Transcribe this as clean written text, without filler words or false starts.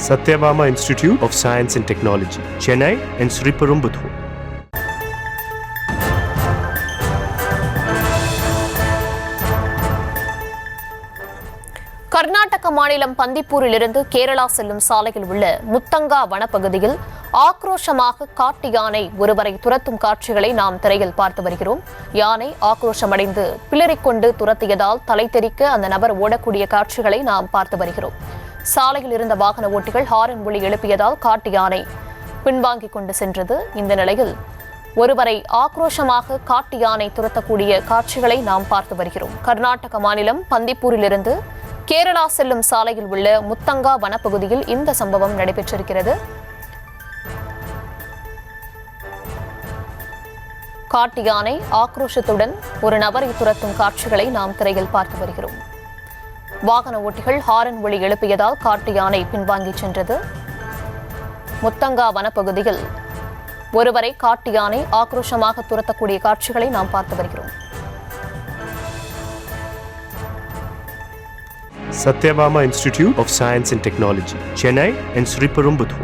Satyabama Institute of Science and Technology, Chennai and Sriperumbudur. Karnataka மாநிலம் பந்திப்பூரிலிருந்து கேரளா செல்லும் சாலையில் உள்ள முத்தங்கா வனப்பகுதியில் ஆக்ரோஷமாக காட்டு யானை ஒருவரை துரத்தும் காட்சிகளை நாம் திரையில் பார்த்து வருகிறோம். யானை ஆக்ரோஷமடைந்து பிளறிக்கொண்டு துரத்தியதால் தலை தெறிக்க அந்த நபர் ஓடக்கூடிய காட்சிகளை நாம் பார்த்து வருகிறோம். சாலையில் இருந்த வாகன ஓட்டிகள் ஹாரன் ஒலி எழுப்பியதால் காட்டு யானை பின்வாங்கிக் கொண்டு சென்றது. இந்த நிலையில் ஒருவரை ஆக்ரோஷமாக காட்டு யானை துரத்தக்கூடிய காட்சிகளை நாம் பார்த்து வருகிறோம். கர்நாடக மாநிலம் பந்திப்பூரிலிருந்து கேரளா செல்லும் சாலையில் உள்ள முத்தங்கா வனப்பகுதியில் இந்த சம்பவம் நடைபெற்றிருக்கிறது. காட்டு யானை ஆக்ரோஷத்துடன் ஒரு நபரை துரத்தும் காட்சிகளை நாம் திரையில் பார்த்து வருகிறோம். வாகன ஓட்டிகள் ஹாரன் ஒலி எழுப்பியதால் காட்டு யானை பின்வாங்கி சென்றது. முத்தங்கா வனப்பகுதியில் ஒருவரை காட்டு யானை ஆக்ரோஷமாக துரத்தக்கூடிய காட்சிகளை நாம் பார்த்து வருகிறோம். Satyabama Institute of Science and Technology, Chennai and Sriperumbudur.